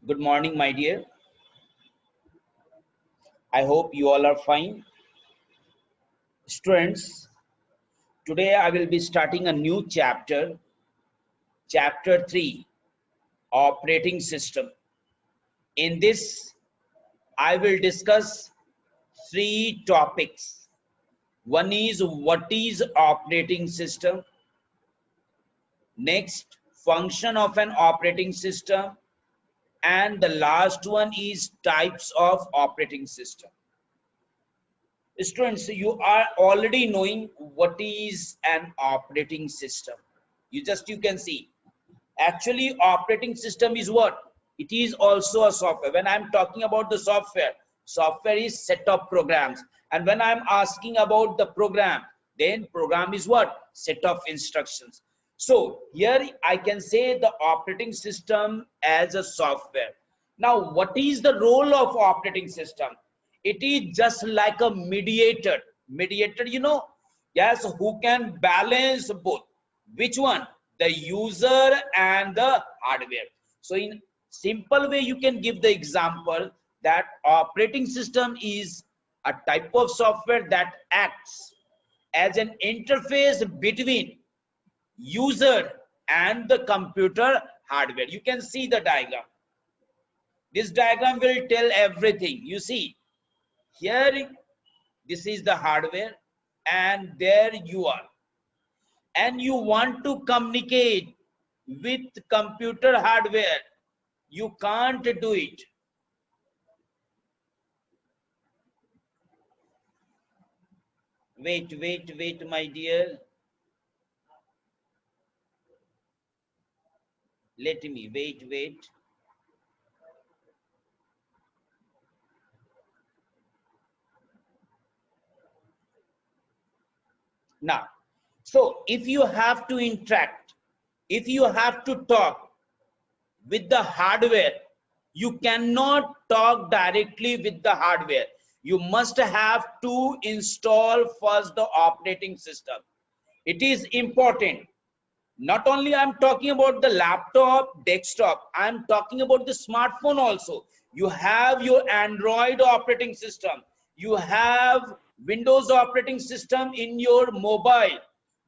Good morning, my dear. I hope you all are fine. Students, today I will be starting a new chapter, chapter 3, operating system. In this, I will discuss three topics. One is what is operating system? Next, function of an operating system. And the last one is types of operating system. Students, you are already knowing what is an operating system. You can see. Actually, operating system is what? It is also a software. When I'm talking about the software is set of programs. And when I'm asking about the program, then program is what? Set of instructions. So here I can say the operating system as a software. Now, what is the role of operating system? It is just like a mediator, yes, who can balance both. Which one? The user and the hardware. So in simple way, you can give the example that operating system is a type of software that acts as an interface between user and the computer hardware. You can see the diagram. This diagram will tell everything. You see, here this is the hardware and there you are, and you want to communicate with computer hardware. You can't do it. Wait, my dear. Let me wait. Now, so if you have to interact, if you have to talk with the hardware, you cannot talk directly with the hardware. You must have to install first the operating system. It is important. Not only I'm talking about the laptop, desktop, I'm talking about the smartphone also. You have your Android operating system. You have Windows operating system in your mobile,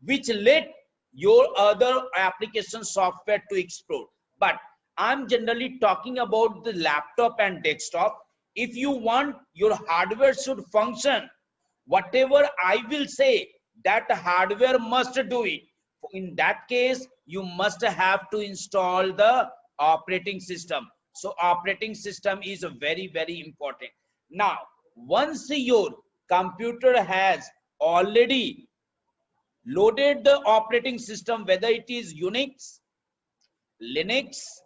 which let your other application software to explore. But I'm generally talking about the laptop and desktop. If you want your hardware should function, whatever I will say, that hardware must do it. In that case, you must have to install the operating system. So operating system is very important. Now, once your computer has already loaded the operating system, whether it is Unix, Linux,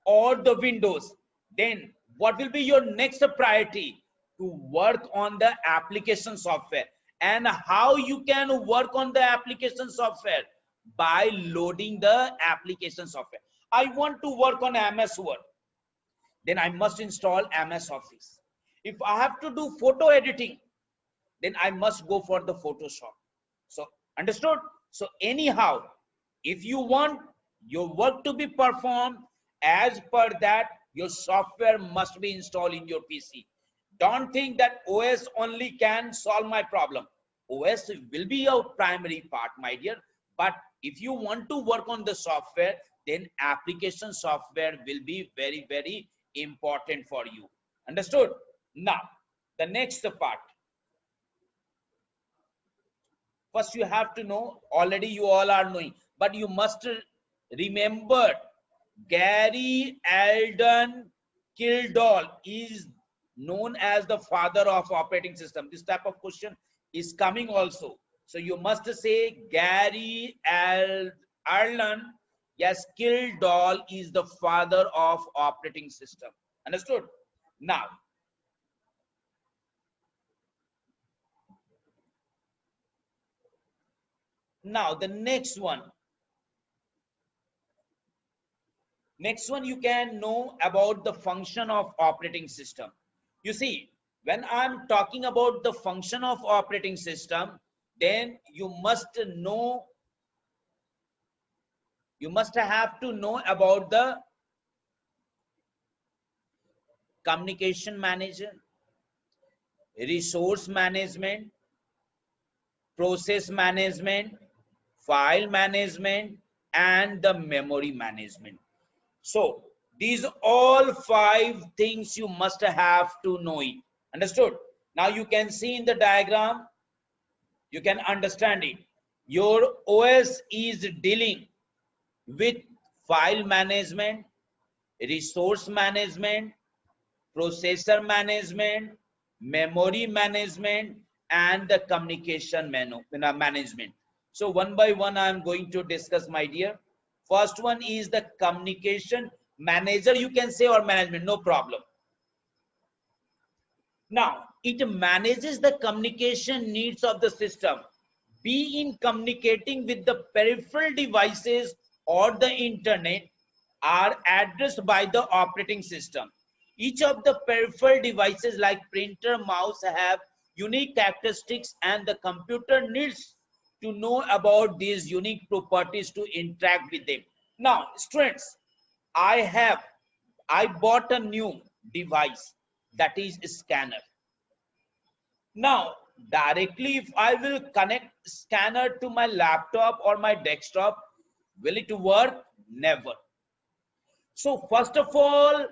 or the Windows, then what will be your next priority? To work on the application software. And how you can work on the application software? By loading the application software. I want to work on MS Word, then I must install MS Office. If I have to do photo editing, then I must go for the Photoshop. So understood? So anyhow, if you want your work to be performed as per that, your software must be installed in your PC. Don't think that OS only can solve my problem. OS will be your primary part, my dear. But if you want to work on the software, then application software will be very important for you. Understood? Now, the next part. First, you have to know, already you all are knowing, but you must remember Gary Alden Kildall is known as the father of operating system. This type of question is coming also. So you must say Gary Alden, yes, Kildall is the father of operating system. Understood? Now the next one. Next one, you can know about the function of operating system. You see, when I'm talking about the function of operating system, then you must have to know about the communication manager, resource management, process management, file management, and the memory management. So these all 5 things you must have to know it. Understood? Now you can see in the diagram, you can understand it. Your OS is dealing with file management, resource management, processor management, memory management, and the communication management. So one by one, I am going to discuss, my dear. First one is the communication manager, you can say, or management, no problem. Now, it manages the communication needs of the system, be in communicating with the peripheral devices or the internet are addressed by the operating system. Each of the peripheral devices like printer, mouse have unique characteristics, and the computer needs to know about these unique properties to interact with them. Now, students, I bought a new device, that is a scanner. Now, directly if I will connect scanner to my laptop or my desktop, will it work? Never. So first of all,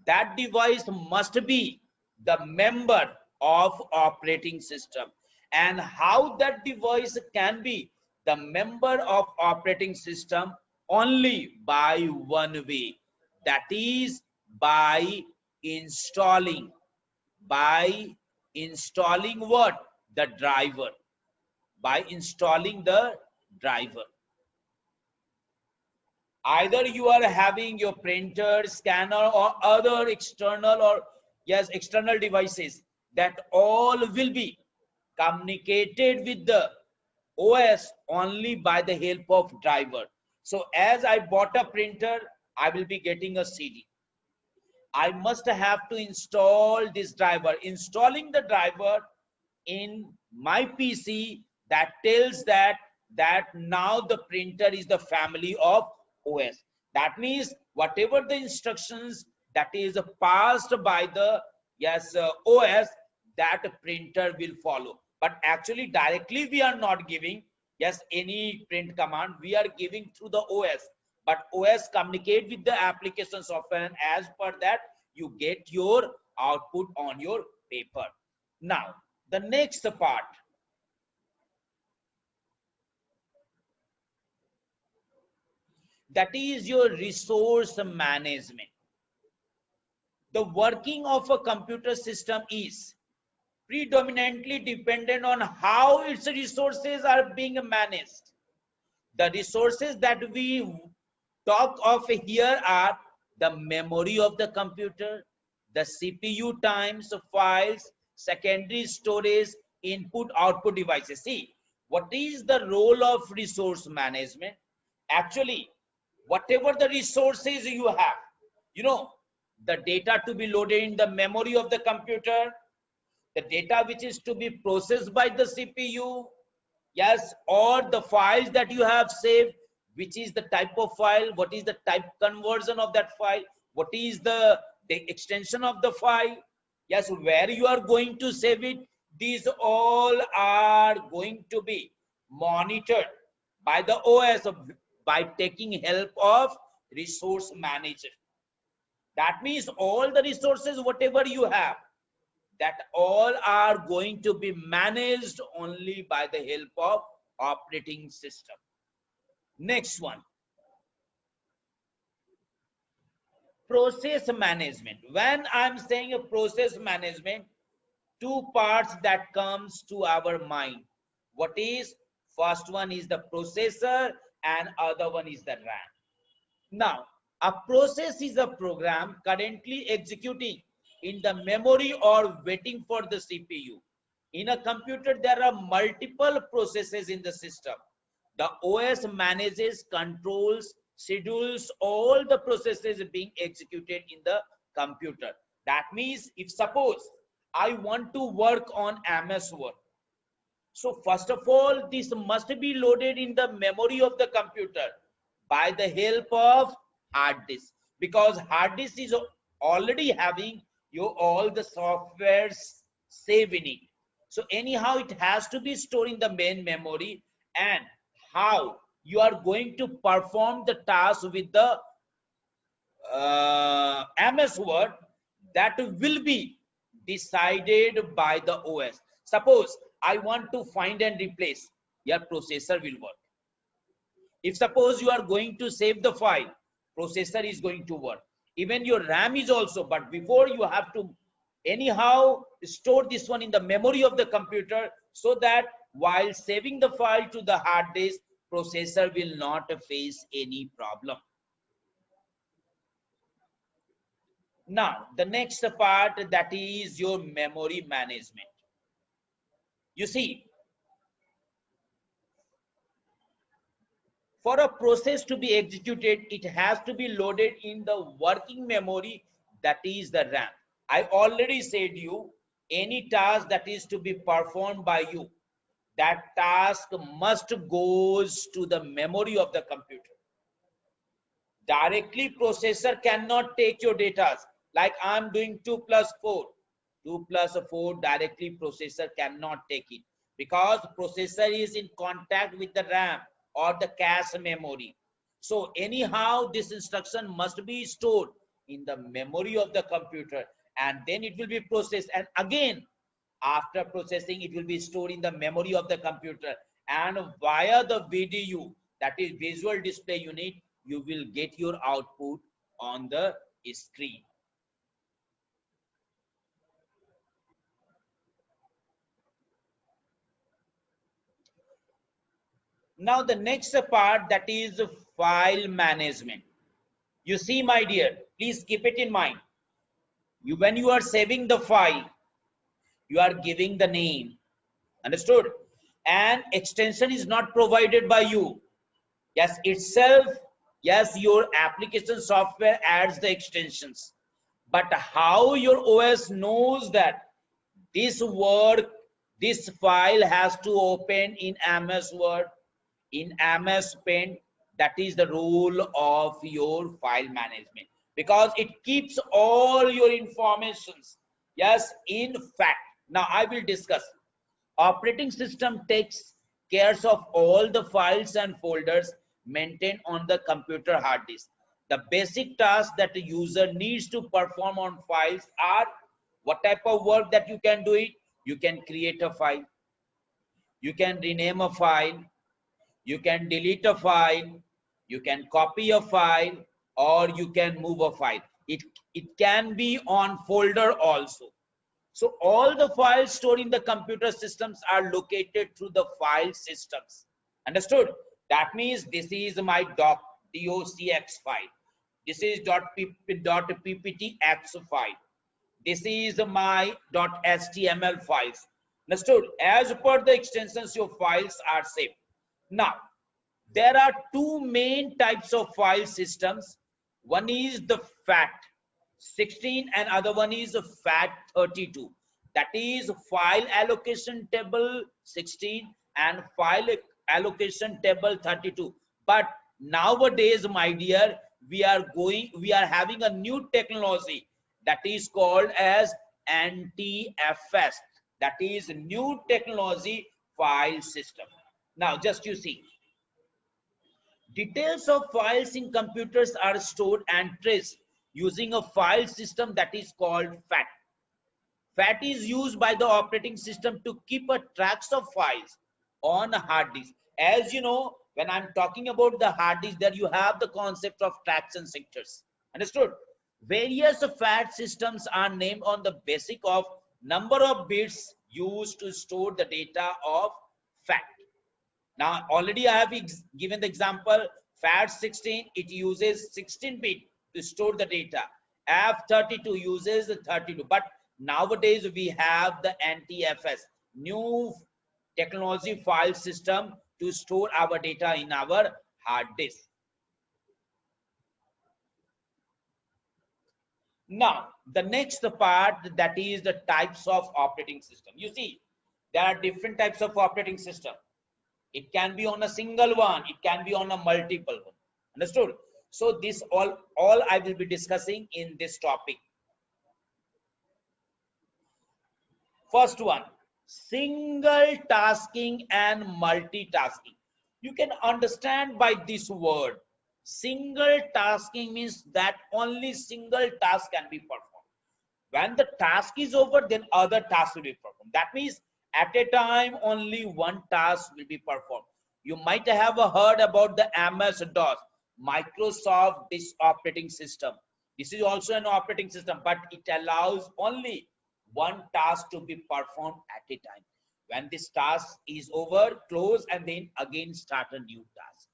that device must be the member of operating system. And how that device can be the member of operating system? Only by one way, that is by installing by installing what? The driver. By installing the driver. Either you are having your printer, scanner, or other external, or yes, external devices, that all will be communicated with the OS only by the help of driver. So as I bought a printer, I will be getting a CD. I must have to install this driver. Installing the driver in my PC, that tells that now the printer is the family of OS. That means whatever the instructions that is passed by the OS, that printer will follow. But actually directly we are not giving any print command, we are giving through the OS. But OS communicate with the application software, and as per that you get your output on your paper. Now the next part, that is your resource management. The working of a computer system is predominantly dependent on how its resources are being managed. The resources that we talk of here are the memory of the computer, the CPU times of files, secondary storage, input output devices. See, what is the role of resource management? Actually, whatever the resources you have, the data to be loaded in the memory of the computer, the data which is to be processed by the CPU, yes, or the files that you have saved, which is the type of file, what is the type conversion of that file, what is the extension of the file, yes, where you are going to save it. These all are going to be monitored by the OS by taking help of resource manager. That means all the resources whatever you have, that all are going to be managed only by the help of operating system. Next one, process management. When I'm saying a process management, two parts that comes to our mind. What is? First one is the processor and other one is the RAM. Now, a process is a program currently executing in the memory or waiting for the CPU. In a computer, there are multiple processes in the system. The OS manages, controls, schedules all the processes being executed in the computer. That means if suppose I want to work on MS Word, so first of all, this must be loaded in the memory of the computer by the help of hard disk, because hard disk is already having all the softwares save in it. So anyhow it has to be stored in the main memory, and how you are going to perform the task with the MS Word, that will be decided by the OS. Suppose I want to find and replace, your processor will work. If suppose you are going to save the file, processor is going to work. Even your RAM is also, but before you have to anyhow store this one in the memory of the computer, so that while saving the file to the hard disk, processor will not face any problem. Now, the next part, that is your memory management. You see, for a process to be executed, it has to be loaded in the working memory, that is the RAM. I already said you, any task that is to be performed by you, that task must goes to the memory of the computer. Directly processor cannot take your data, like I'm doing 2 plus 4. 2 plus 4 directly processor cannot take it, because processor is in contact with the RAM or the cache memory. So anyhow this instruction must be stored in the memory of the computer, and then it will be processed, and again after processing it will be stored in the memory of the computer, and via the VDU, that is visual display unit, you will get your output on the screen. Now the next part, that is file management. You see my dear, please keep it in mind, when you are saving the file, you are giving the name, understood, and extension is not provided by you. Yes, itself, yes, your application software adds the extensions, but how your OS knows that this word, this file has to open in MS Word, in MS Paint, that is the rule of your file management, because it keeps all your informations. Yes, in fact, now I will discuss. Operating system takes care of all the files and folders maintained on the computer hard disk. The basic tasks that the user needs to perform on files are, what type of work that you can do it? You can create a file, you can rename a file, you can delete a file, you can copy a file, or you can move a file. It can be on folder also. So all the files stored in the computer systems are located through the file systems. Understood? That means this is my docx file. This is .pptx file. This is my .html files. Understood? As per the extensions, your files are saved. Now, there are two main types of file systems. One is the FAT16 and other one is FAT32. That is file allocation table 16 and file allocation table 32. But nowadays, my dear, we are having a new technology that is called as NTFS. That is new technology file system. Now, just you see. Details of files in computers are stored and traced using a file system that is called FAT. FAT is used by the operating system to keep a tracks of files on a hard disk. As you know, when I'm talking about the hard disk, there you have the concept of tracks and sectors. Understood? Various FAT systems are named on the basis of number of bits used to store the data of FAT. Now, already I have given the example, FAT16, it uses 16 bit to store the data. F32 uses 32, but nowadays we have the NTFS, new technology file system to store our data in our hard disk. Now, the next part, that is the types of operating system. You see, there are different types of operating system. It can be on a single one, it can be on a multiple one. Understood? So this all I will be discussing in this topic. First one, single tasking and multitasking. You can understand by this word. Single tasking means that only single task can be performed. When the task is over, then other tasks will be performed. That means at a time, only one task will be performed. You might have heard about the MS-DOS, Microsoft Disk Operating System. This is also an operating system, but it allows only one task to be performed at a time. When this task is over, close and then again start a new task.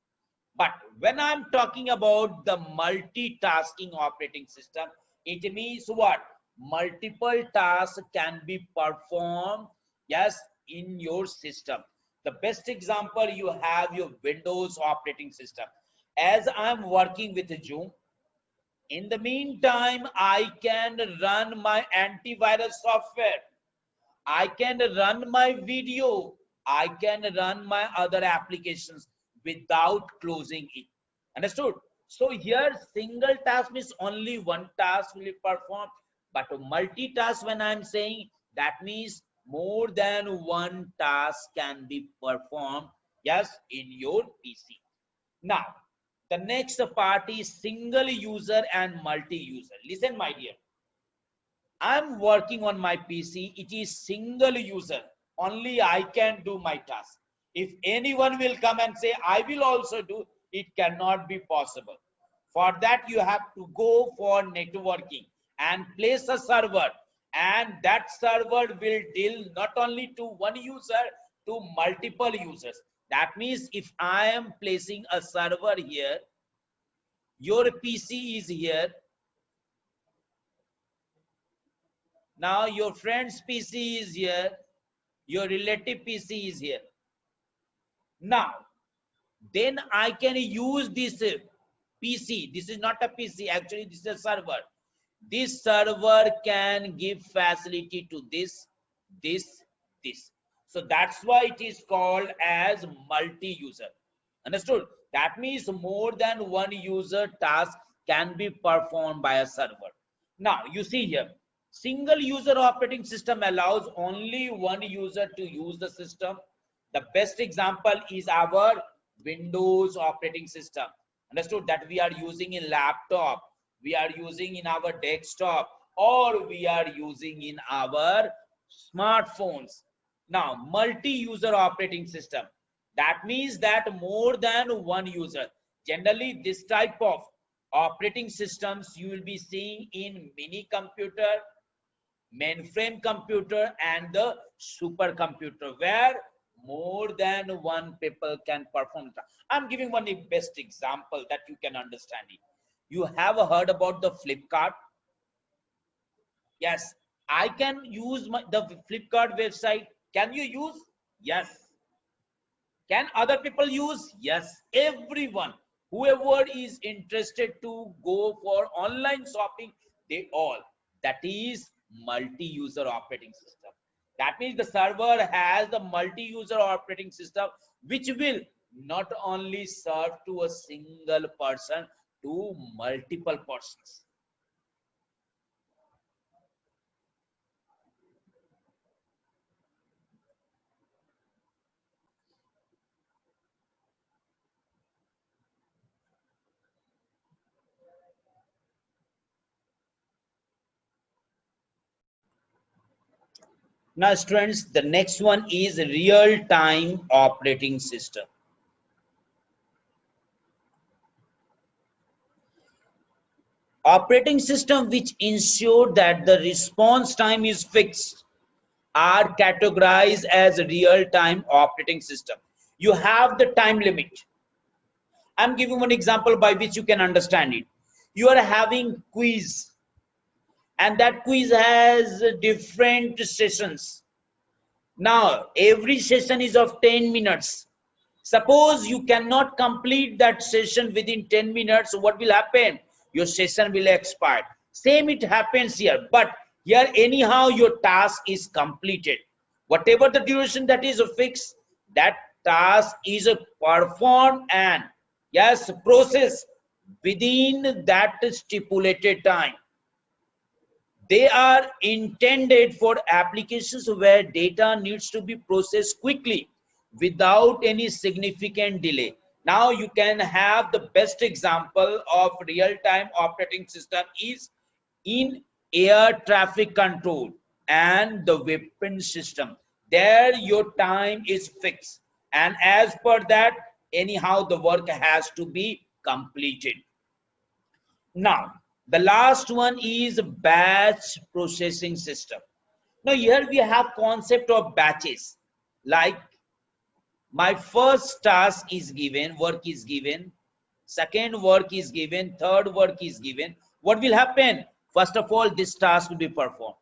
But when I'm talking about the multitasking operating system, it means what? Multiple tasks can be performed, yes, in your system. The best example, you have your Windows operating system. As I'm working with Zoom, in the meantime, I can run my antivirus software. I can run my video. I can run my other applications without closing it. Understood? So here single task means only one task will be performed, but multitask, when I'm saying, that means more than one task can be performed, yes, in your PC. Now, the next part is single user and multi-user. Listen, my dear. I'm working on my PC. It is single user. Only I can do my task. If anyone will come and say, I will also do, it cannot be possible. For that, you have to go for networking and place a server. And that server will deal not only to one user, to multiple users. That means if I am placing a server here, your PC is here. Now your friend's PC is here, your relative PC is here. Now, then I can use this PC. This is not a PC, actually this is a server. This server can give facility to this, this, this. So that's why it is called as multi-user. Understood? That means more than one user task can be performed by a server. Now, you see here, single user operating system allows only one user to use the system. The best example is our Windows operating system. Understood? That we are using in laptop, we are using in our desktop, or we are using in our smartphones. Now, multi-user operating system. That means that more than one user. Generally, this type of operating systems you will be seeing in mini computer, mainframe computer, and the supercomputer, where more than one people can perform. I'm giving one best example that you can understand it. You have heard about the Flipkart? Yes, I can use the Flipkart website. Can you use? Yes. Can other people use? Yes. Everyone, whoever is interested to go for online shopping, they all. That is multi-user operating system. That means the server has the multi-user operating system, which will not only serve to a single person, to multiple persons. Now, students, the next one is real-time operating system. Operating system which ensure that the response time is fixed are categorized as real-time operating system. You have the time limit. I'm giving one example by which you can understand it. You are having quiz, and that quiz has different sessions. Now, every session is of 10 minutes. Suppose you cannot complete that session within 10 minutes, what will happen? Your session will expire. Same it happens here, but here anyhow your task is completed. Whatever the duration that is fixed, that task is performed and yes, process within that stipulated time. They are intended for applications where data needs to be processed quickly without any significant delay. Now you can have the best example of real-time operating system is in air traffic control and the weapon system. There your time is fixed, and as per that, anyhow the work has to be completed. Now, the last one is batch processing system. Now, here we have concept of batches. Like my first task is given, work is given, second work is given, third work is given. What will happen? First of all, this task will be performed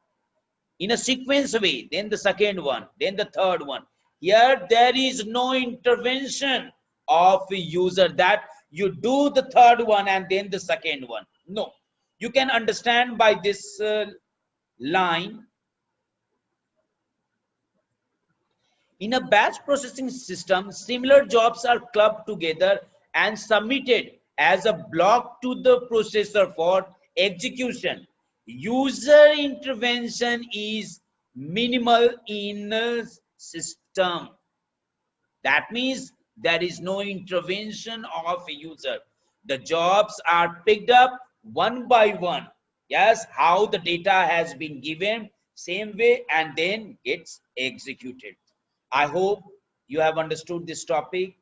in a sequence way, then the second one, then the third one. Here there is no intervention of a user that you do the third one and then the second one. No, you can understand by this line. In a batch processing system, similar jobs are clubbed together and submitted as a block to the processor for execution. User intervention is minimal in a system. That means there is no intervention of a user. The jobs are picked up one by one. Yes, how the data has been given, same way, and then it's executed. I hope you have understood this topic.